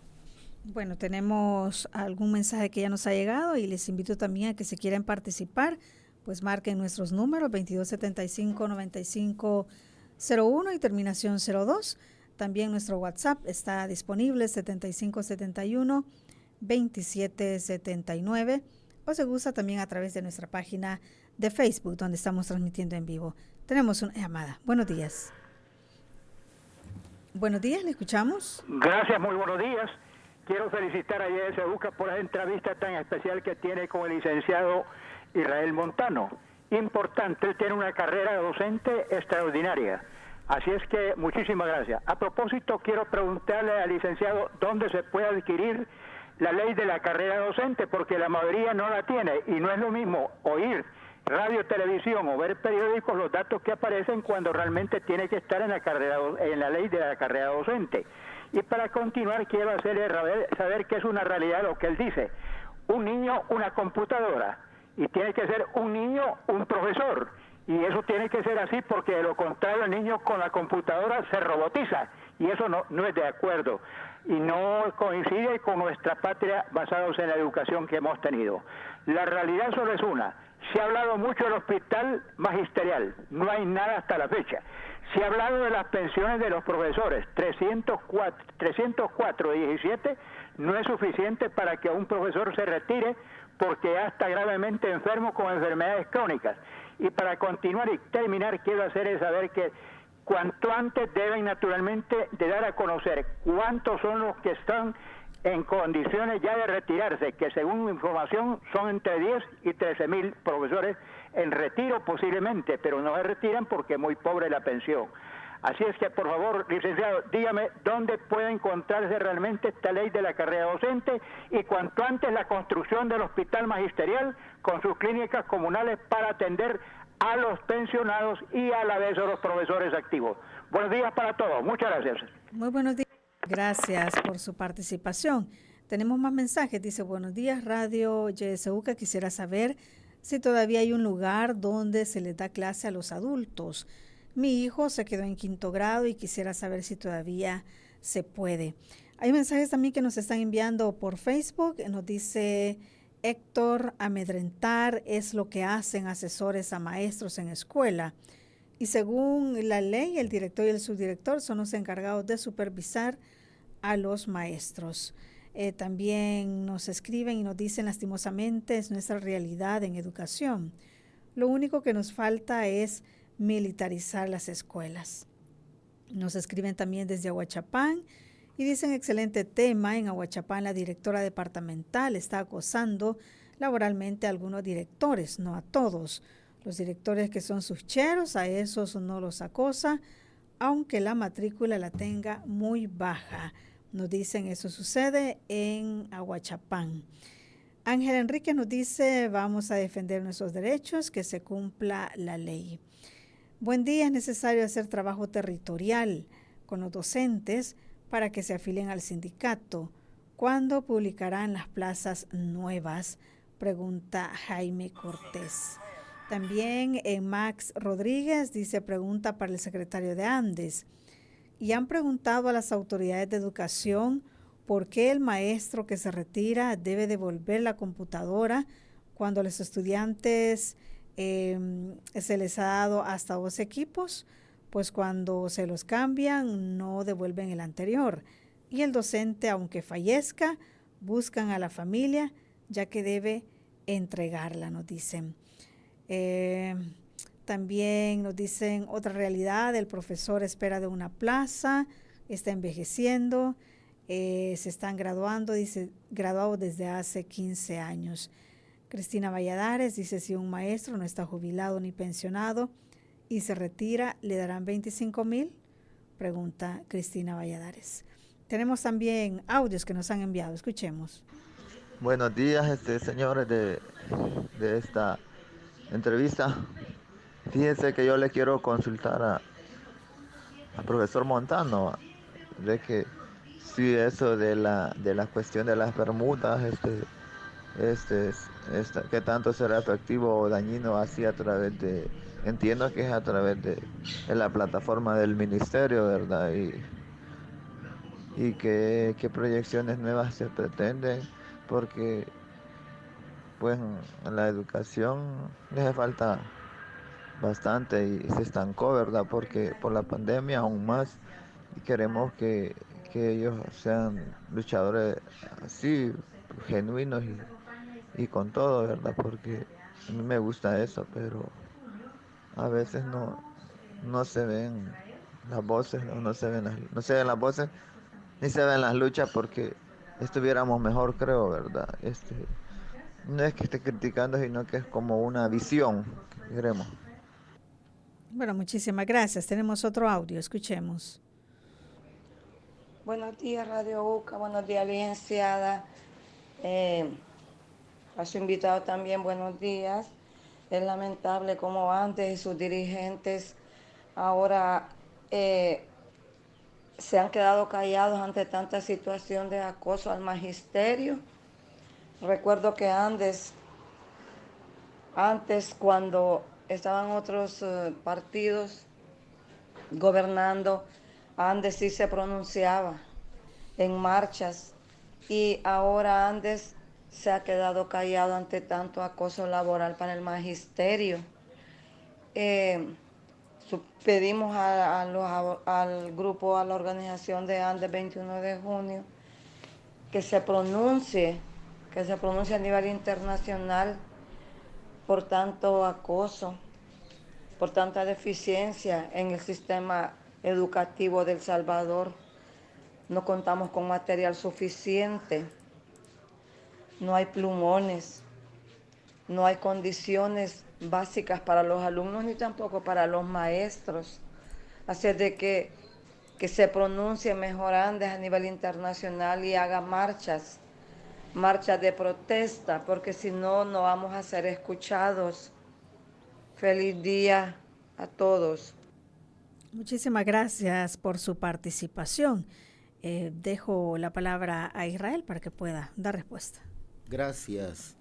Bueno, tenemos algún mensaje que ya nos ha llegado, y les invito también a que si quieren participar, pues marquen nuestros números 2275-9501 y terminación 02. También nuestro WhatsApp está disponible, 7571-2779, o se gusta también a través de nuestra página de Facebook, donde estamos transmitiendo en vivo. Tenemos una llamada. Buenos días. Buenos días, ¿le escuchamos? Gracias, muy buenos días. Quiero felicitar a YSUCA por la entrevista tan especial que tiene con el licenciado Israel Montano. Importante, él tiene una carrera docente extraordinaria. Así es que muchísimas gracias. A propósito, quiero preguntarle al licenciado dónde se puede adquirir la ley de la carrera docente, porque la mayoría no la tiene, y no es lo mismo oír radio, televisión o ver periódicos los datos que aparecen cuando realmente tiene que estar en la ley de la carrera docente. Y para continuar, quiero hacerle saber que es una realidad lo que él dice. Un niño, una computadora, y tiene que ser un niño, un profesor. Y eso tiene que ser así, porque de lo contrario el niño con la computadora se robotiza, y eso no es de acuerdo, y no coincide con nuestra patria basados en la educación que hemos tenido. La realidad solo es una. Se ha hablado mucho del hospital magisterial, no hay nada hasta la fecha. Se ha hablado de las pensiones de los profesores, 304.17 no es suficiente para que un profesor se retire, porque ya está gravemente enfermo con enfermedades crónicas. Y para continuar y terminar, quiero hacer saber que cuanto antes deben naturalmente de dar a conocer cuántos son los que están en condiciones ya de retirarse, que según mi información son entre 10 y 13,000 profesores en retiro posiblemente, pero no se retiran porque es muy pobre la pensión. Así es que, por favor, licenciado, dígame dónde puede encontrarse realmente esta ley de la carrera docente, y cuanto antes la construcción del hospital magisterial con sus clínicas comunales para atender a los pensionados y a la vez a los profesores activos. Buenos días para todos. Muchas gracias. Muy buenos días. Gracias por su participación. Tenemos más mensajes. Dice, buenos días, Radio YSUCA. Quisiera saber si todavía hay un lugar donde se les da clase a los adultos. Mi hijo se quedó en 5º grado y quisiera saber si todavía se puede. Hay mensajes también que nos están enviando por Facebook. Nos dice Héctor, amedrentar es lo que hacen asesores a maestros en escuela. Y según la ley, el director y el subdirector son los encargados de supervisar a los maestros. También nos escriben y nos dicen, lastimosamente, es nuestra realidad en educación. Lo único que nos falta es militarizar las escuelas. Nos escriben también desde Ahuachapán y dicen, excelente tema. En Ahuachapán la directora departamental está acosando laboralmente a algunos directores, no a todos. Los directores que son sus cheros, a esos no los acosa, aunque la matrícula la tenga muy baja. Nos dicen, eso sucede en Ahuachapán. Ángel Enrique nos dice, vamos a defender nuestros derechos, que se cumpla la ley. Buen día, es necesario hacer trabajo territorial con los docentes para que se afilien al sindicato. ¿Cuándo publicarán las plazas nuevas? Pregunta Jaime Cortés. También Max Rodríguez dice, pregunta para el secretario de Andes. Y han preguntado a las autoridades de educación por qué el maestro que se retira debe devolver la computadora cuando a los estudiantes se les ha dado hasta 2 equipos, pues cuando se los cambian no devuelven el anterior. Y el docente, aunque fallezca, buscan a la familia ya que debe entregarla, nos dicen. También nos dicen otra realidad, el profesor espera de una plaza, está envejeciendo, se están graduando, dice, graduado desde hace 15 años. Cristina Valladares dice, si un maestro no está jubilado ni pensionado y se retira, ¿le darán 25,000? Pregunta Cristina Valladares. Tenemos también audios que nos han enviado, escuchemos. Buenos días, señores de esta entrevista. Fíjense que yo le quiero consultar al profesor Montano de que si eso de la cuestión de las permutas, qué tanto será efectivo o dañino así a través de, entiendo que es a través de la plataforma del ministerio, ¿verdad? Y qué proyecciones nuevas se pretenden, porque pues en la educación les hace falta bastante y se estancó, ¿verdad? Porque por la pandemia aún más, y queremos que ellos sean luchadores así, genuinos y con todo, ¿verdad? Porque a mí me gusta eso, pero a veces no se ven las voces, no se ven las voces, ni se ven las luchas, porque estuviéramos mejor, creo, ¿verdad? No es que esté criticando, sino que es como una visión que queremos. Bueno, muchísimas gracias. Tenemos otro audio, escuchemos. Buenos días, Radio UCA. Buenos días, licenciada. A su invitado también, buenos días. Es lamentable como antes sus dirigentes ahora se han quedado callados ante tanta situación de acoso al magisterio. Recuerdo que antes cuando estaban otros partidos gobernando, Andes sí se pronunciaba en marchas y ahora Andes se ha quedado callado ante tanto acoso laboral para el magisterio. Pedimos al grupo, a la organización de Andes 21 de junio, que se pronuncie a nivel internacional por tanto acoso, por tanta deficiencia en el sistema educativo de El Salvador. No contamos con material suficiente, no hay plumones, no hay condiciones básicas para los alumnos ni tampoco para los maestros. Así es de que se pronuncie mejor Andes a nivel internacional y haga marchas de protesta, porque si no, no vamos a ser escuchados. Feliz día a todos. Muchísimas gracias por su participación. Dejo la palabra a Israel para que pueda dar respuesta. Gracias.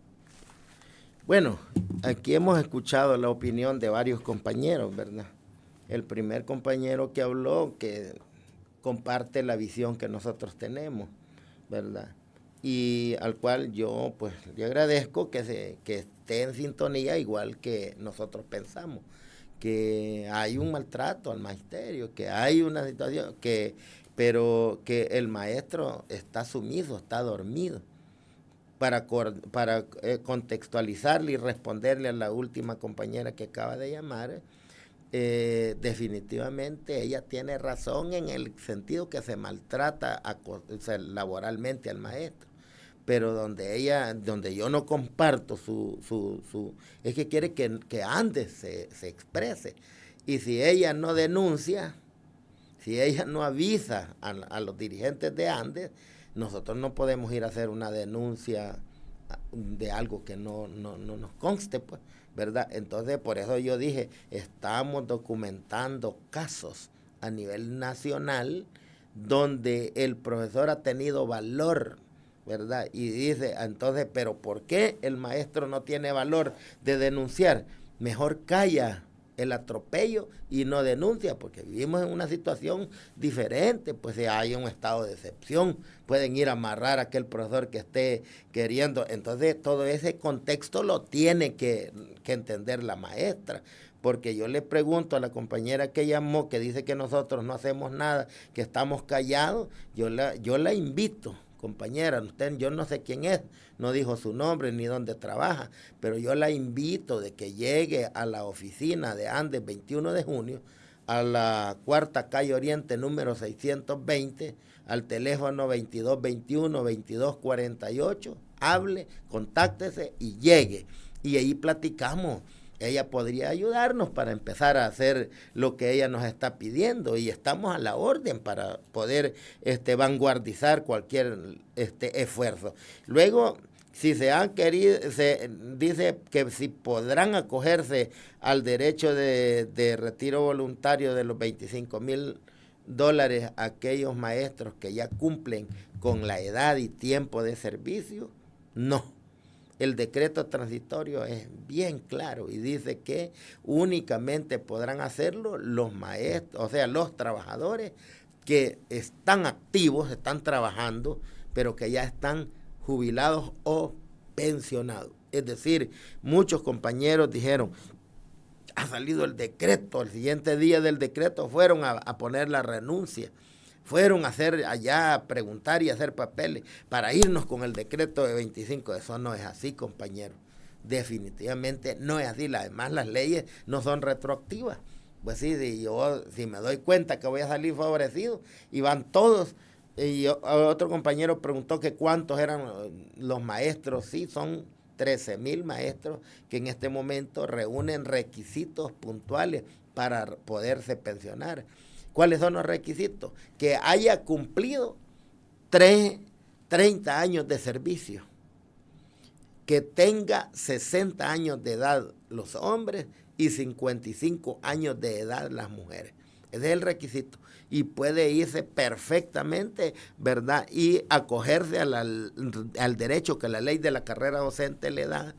Bueno, aquí hemos escuchado la opinión de varios compañeros, ¿verdad? El primer compañero que habló, que comparte la visión que nosotros tenemos, ¿verdad? Y al cual yo, pues, le agradezco que esté en sintonía igual que nosotros pensamos, que hay un maltrato al magisterio, que hay una situación, pero que el maestro está sumiso, está dormido. Para contextualizarle y responderle a la última compañera que acaba de llamar, definitivamente ella tiene razón en el sentido que se maltrata laboralmente al maestro, pero donde yo no comparto es que quiere que Andes se exprese, y si ella no denuncia, si ella no avisa a los dirigentes de Andes, nosotros no podemos ir a hacer una denuncia de algo que no nos conste, pues, ¿verdad? Entonces, por eso yo dije, estamos documentando casos a nivel nacional donde el profesor ha tenido valor, ¿verdad? Y dice, entonces, ¿pero por qué el maestro no tiene valor de denunciar? Mejor calla el atropello y no denuncia, porque vivimos en una situación diferente, pues si hay un estado de excepción, pueden ir a amarrar a aquel profesor que esté queriendo. Entonces, todo ese contexto lo tiene que entender la maestra, porque yo le pregunto a la compañera que llamó, que dice que nosotros no hacemos nada, que estamos callados, yo la invito compañera, yo no sé quién es, no dijo su nombre ni dónde trabaja, pero yo la invito de que llegue a la oficina de Andes 21 de junio, a la 4ª calle Oriente, número 620, al teléfono 2221-2248, hable, contáctese y llegue. Y ahí platicamos. Ella podría ayudarnos para empezar a hacer lo que ella nos está pidiendo y estamos a la orden para poder vanguardizar cualquier esfuerzo. Luego, si se han querido, se dice que si podrán acogerse al derecho de retiro voluntario de los $25,000 aquellos maestros que ya cumplen con la edad y tiempo de servicio, no. El decreto transitorio es bien claro y dice que únicamente podrán hacerlo los maestros, o sea, los trabajadores que están activos, están trabajando, pero que ya están jubilados o pensionados. Es decir, muchos compañeros dijeron, ha salido el decreto, el siguiente día del decreto fueron a poner la renuncia. Fueron a hacer allá, a preguntar y a hacer papeles para irnos con el decreto de 25. Eso no es así, compañero. Definitivamente no es así. Además, las leyes no son retroactivas. Pues sí, si me doy cuenta que voy a salir favorecido y van todos. Y otro compañero preguntó que cuántos eran los maestros. Sí, son 13,000 maestros que en este momento reúnen requisitos puntuales para poderse pensionar. ¿Cuáles son los requisitos? Que haya cumplido 30 años de servicio, que tenga 60 años de edad los hombres y 55 años de edad las mujeres. Ese es el requisito. Y puede irse perfectamente, ¿verdad? Y acogerse al derecho que la ley de la carrera docente le da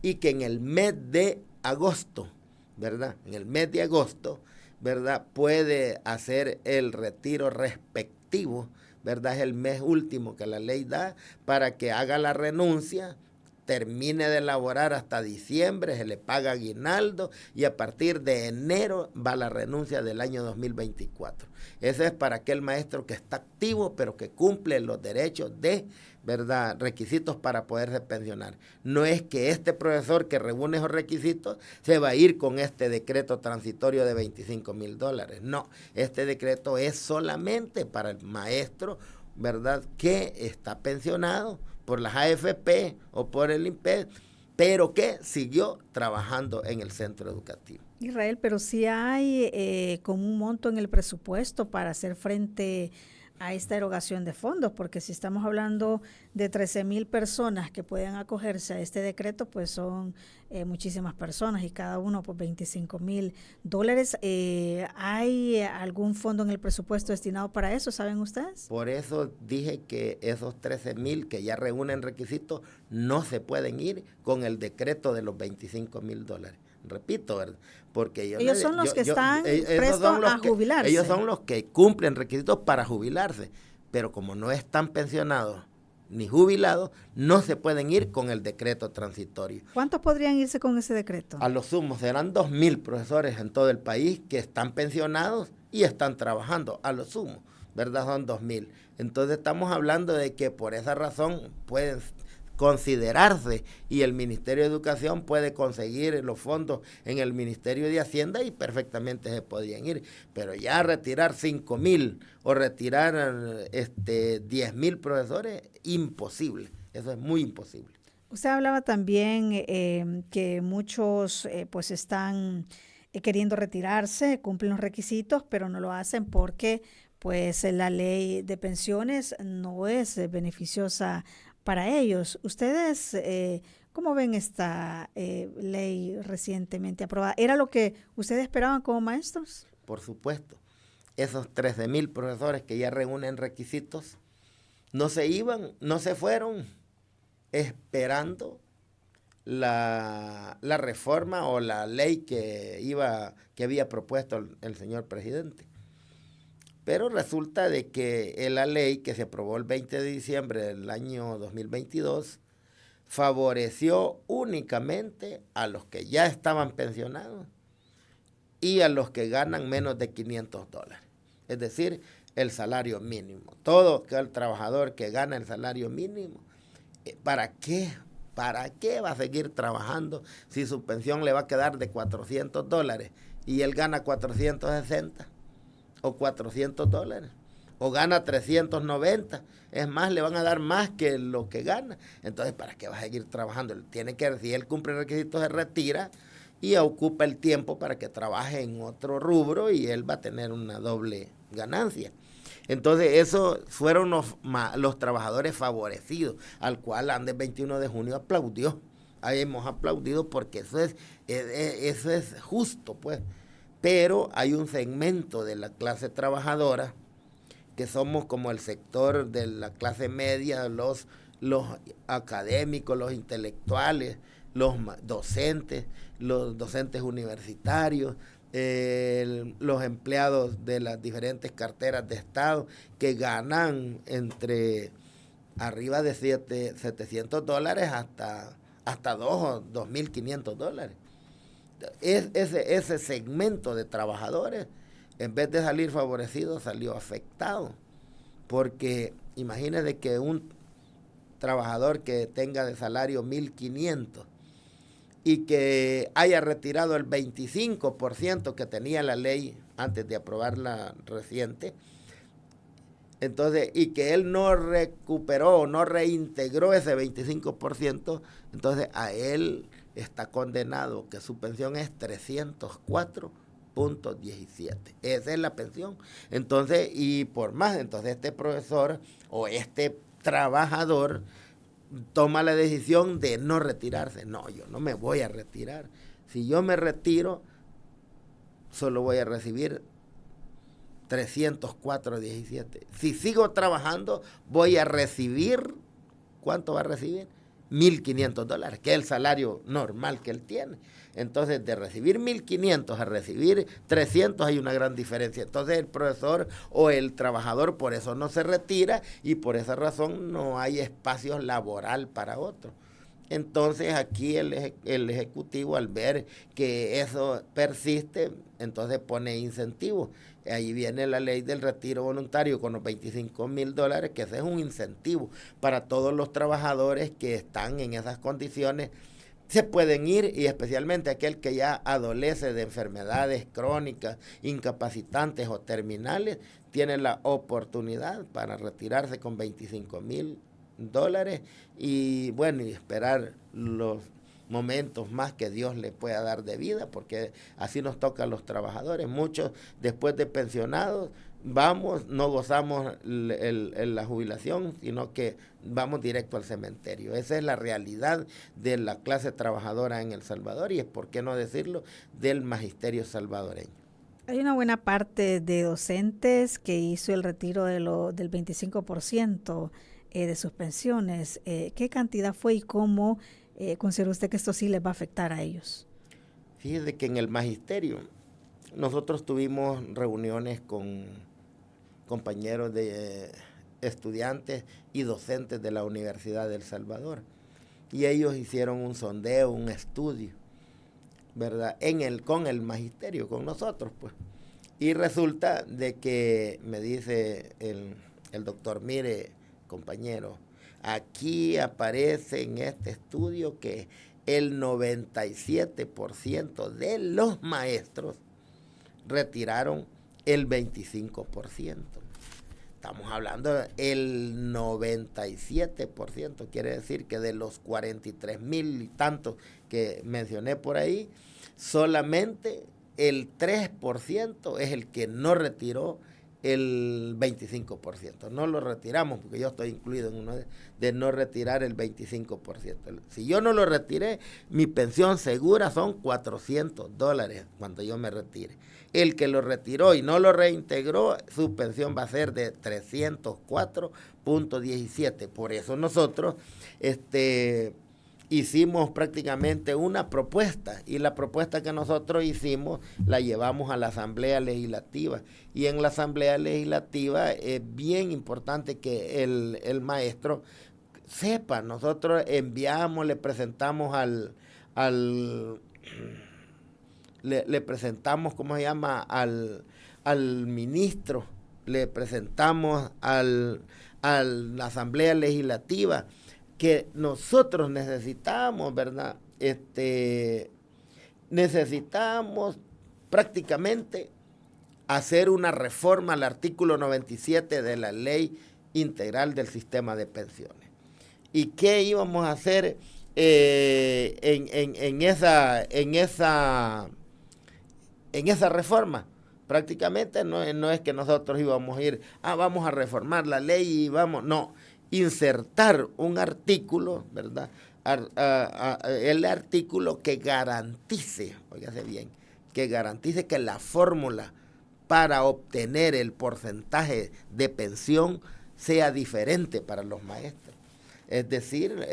y que en el mes de agosto, ¿verdad? En el mes de agosto, ¿verdad? Puede hacer el retiro respectivo, ¿verdad? Es el mes último que la ley da para que haga la renuncia, termine de elaborar hasta diciembre, se le paga aguinaldo y a partir de enero va la renuncia del año 2024. Ese es para aquel maestro que está activo, pero que cumple los derechos de, ¿verdad?, requisitos para poderse pensionar. No es que este profesor que reúne esos requisitos se va a ir con este decreto transitorio de $25,000. No, este decreto es solamente para el maestro, ¿verdad?, que está pensionado por las AFP o por el INPED, pero que siguió trabajando en el centro educativo. Israel, pero sí hay como un monto en el presupuesto para hacer frente a esta erogación de fondos, porque si estamos hablando de 13,000 personas que pueden acogerse a este decreto, pues son muchísimas personas y cada uno por $25,000. ¿Hay algún fondo en el presupuesto destinado para eso, saben ustedes? Por eso dije que esos 13,000 que ya reúnen requisitos no se pueden ir con el decreto de los $25,000. Repito, ¿verdad? Porque ellos son los que están prestos a jubilarse. Ellos son los que cumplen requisitos para jubilarse, pero como no están pensionados ni jubilados, no se pueden ir con el decreto transitorio. ¿Cuántos podrían irse con ese decreto? A lo sumo serán 2,000 profesores en todo el país que están pensionados y están trabajando, a lo sumo, ¿verdad? Son 2,000. Entonces estamos hablando de que por esa razón pueden considerarse y el Ministerio de Educación puede conseguir los fondos en el Ministerio de Hacienda y perfectamente se podían ir, pero ya retirar 5,000 o retirar 10,000 profesores, imposible, eso es muy imposible. Usted hablaba también que muchos pues están queriendo retirarse, cumplen los requisitos, pero no lo hacen porque pues la ley de pensiones no es beneficiosa para ellos. ¿Ustedes cómo ven esta ley recientemente aprobada? ¿Era lo que ustedes esperaban como maestros? Por supuesto. Esos 13,000 profesores que ya reúnen requisitos no se fueron esperando la reforma o la ley que había propuesto el señor presidente. Pero resulta de que la ley que se aprobó el 20 de diciembre del año 2022 favoreció únicamente a los que ya estaban pensionados y a los que ganan menos de $500. Es decir, el salario mínimo. Todo el trabajador que gana el salario mínimo, ¿para qué? ¿Para qué va a seguir trabajando si su pensión le va a quedar de $400 y él gana 460 o $400? O gana 390, es más, le van a dar más que lo que gana. Entonces, ¿para qué va a seguir trabajando? Él tiene que, si él cumple requisitos, se retira y ocupa el tiempo para que trabaje en otro rubro y él va a tener una doble ganancia. Entonces, esos fueron los trabajadores favorecidos, al cual Andes 21 de junio aplaudió. Ahí hemos aplaudido porque eso es justo, pues. Pero hay un segmento de la clase trabajadora que somos como el sector de la clase media, los académicos, los intelectuales, los docentes universitarios, los empleados de las diferentes carteras de Estado que ganan entre arriba de $700 hasta $2.500. Ese segmento de trabajadores, en vez de salir favorecido, salió afectado. Porque imagínense que un trabajador que tenga de salario 1.500 y que haya retirado el 25% que tenía la ley antes de aprobarla reciente, entonces, y que él no recuperó o no reintegró ese 25%, entonces a él está condenado que su pensión es 304.17. Esa es la pensión. Entonces, y por más, entonces este profesor o este trabajador toma la decisión de no retirarse. No, yo no me voy a retirar. Si yo me retiro, solo voy a recibir 304.17. Si sigo trabajando, voy a recibir, ¿cuánto va a recibir? $1.500, que es el salario normal que él tiene. Entonces, de recibir 1.500 a recibir 300 hay una gran diferencia. Entonces, el profesor o el trabajador por eso no se retira y por esa razón no hay espacio laboral para otro. Entonces, aquí el Ejecutivo, al ver que eso persiste, entonces pone incentivos. Ahí viene la ley del retiro voluntario con los $25,000, que ese es un incentivo para todos los trabajadores que están en esas condiciones. Se pueden ir, y especialmente aquel que ya adolece de enfermedades crónicas, incapacitantes o terminales, tiene la oportunidad para retirarse con $25,000 y bueno, y esperar los momentos más que Dios le pueda dar de vida, porque así nos toca a los trabajadores. Muchos después de pensionados no gozamos la jubilación, sino que vamos directo al cementerio. Esa es la realidad de la clase trabajadora en El Salvador y es, por qué no decirlo, del magisterio salvadoreño. Hay una buena parte de docentes que hizo el retiro del 25% de sus pensiones. ¿Qué cantidad fue y cómo considera usted que esto sí les va a afectar a ellos? Fíjese que en el magisterio nosotros tuvimos reuniones con compañeros de estudiantes y docentes de la Universidad de El Salvador y ellos hicieron un sondeo, un estudio, ¿verdad? Con el magisterio, con nosotros, pues. Y resulta de que me dice el doctor, mire, compañero, aquí aparece en este estudio que el 97% de los maestros retiraron el 25%. Estamos hablando del 97%, quiere decir que de los 43,000 y tantos que mencioné por ahí, solamente el 3% es el que no retiró el 25%. No lo retiramos porque yo estoy incluido en uno de no retirar el 25%. Si yo no lo retiré, mi pensión segura son $400 cuando yo me retire. El que lo retiró y no lo reintegró, su pensión va a ser de 304.17. Por eso nosotros hicimos prácticamente una propuesta, y la propuesta que nosotros hicimos la llevamos a la Asamblea Legislativa, y en la Asamblea Legislativa es bien importante que el maestro sepa. Nosotros enviamos, le presentamos le presentamos, ¿cómo se llama?, al ministro le presentamos a la Asamblea Legislativa que nosotros necesitamos, ¿verdad? Necesitamos prácticamente hacer una reforma al artículo 97 de la Ley Integral del Sistema de Pensiones. ¿Y qué íbamos a hacer en esa reforma? Prácticamente no es que nosotros íbamos a ir, vamos a reformar la ley y vamos, no, insertar un artículo, ¿verdad? El artículo que garantice, óigase bien, que garantice que la fórmula para obtener el porcentaje de pensión sea diferente para los maestros. Es decir,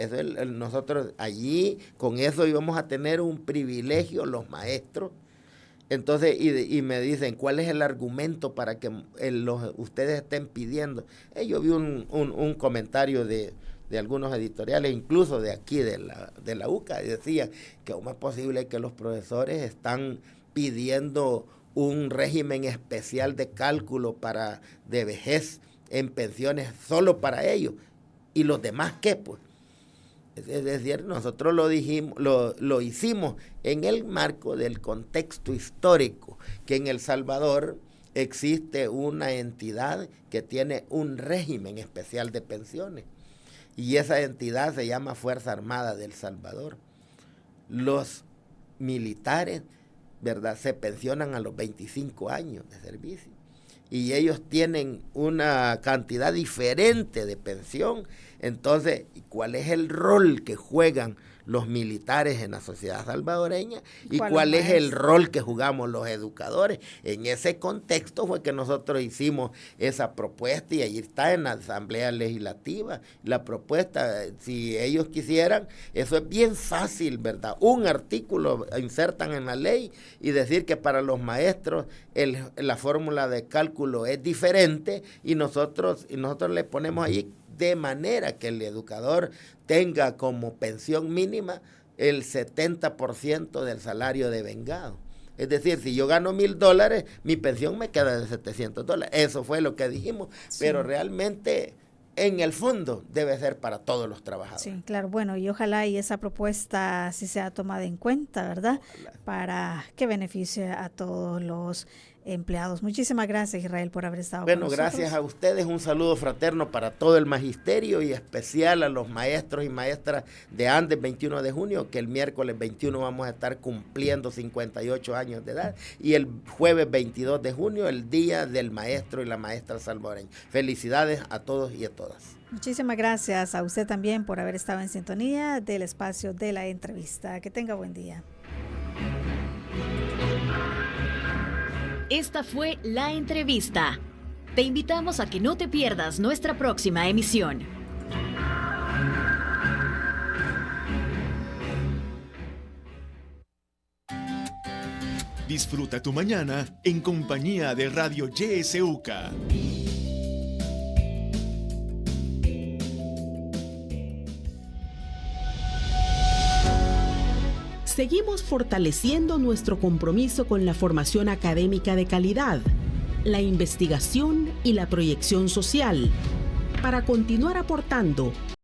nosotros allí con eso íbamos a tener un privilegio los maestros. Entonces, y me dicen, ¿cuál es el argumento para que ustedes estén pidiendo? Yo vi un comentario de algunos editoriales, incluso de aquí, de la UCA, y decía que aún es posible que los profesores están pidiendo un régimen especial de cálculo de vejez en pensiones solo para ellos. ¿Y los demás qué, pues? Es decir, nosotros lo hicimos en el marco del contexto histórico, que en El Salvador existe una entidad que tiene un régimen especial de pensiones. Y esa entidad se llama Fuerza Armada de El Salvador. Los militares, ¿verdad?, se pensionan a los 25 años de servicio. Y ellos tienen una cantidad diferente de pensión. Entonces, ¿cuál es el rol que juegan los militares en la sociedad salvadoreña? ¿Y cuál es el rol que jugamos los educadores? En ese contexto fue que nosotros hicimos esa propuesta y ahí está en la Asamblea Legislativa. La propuesta, si ellos quisieran, eso es bien fácil, ¿verdad? Un artículo insertan en la ley y decir que para los maestros la fórmula de cálculo es diferente y nosotros le ponemos ahí de manera que el educador tenga como pensión mínima el 70% del salario de vengado. Es decir, si yo gano $1,000, mi pensión me queda de $700. Eso fue lo que dijimos, sí. Pero realmente en el fondo debe ser para todos los trabajadores. Sí, claro. Bueno, y ojalá y esa propuesta sí sea tomada en cuenta, ¿verdad? Ojalá. Para que beneficie a todos los empleados. Muchísimas gracias, Israel, por haber estado con nosotros. Gracias a ustedes, un saludo fraterno para todo el magisterio y especial a los maestros y maestras de Andes 21 de junio, que el miércoles 21 vamos a estar cumpliendo 58 años de edad, y el jueves 22 de junio, el Día del Maestro y la Maestra Salvadoreña. Felicidades a todos y a todas. Muchísimas gracias a usted también por haber estado en sintonía del espacio de la entrevista. Que tenga buen día. Esta fue La Entrevista. Te invitamos a que no te pierdas nuestra próxima emisión. Disfruta tu mañana en compañía de Radio YSUCA. Seguimos fortaleciendo nuestro compromiso con la formación académica de calidad, la investigación y la proyección social, para continuar aportando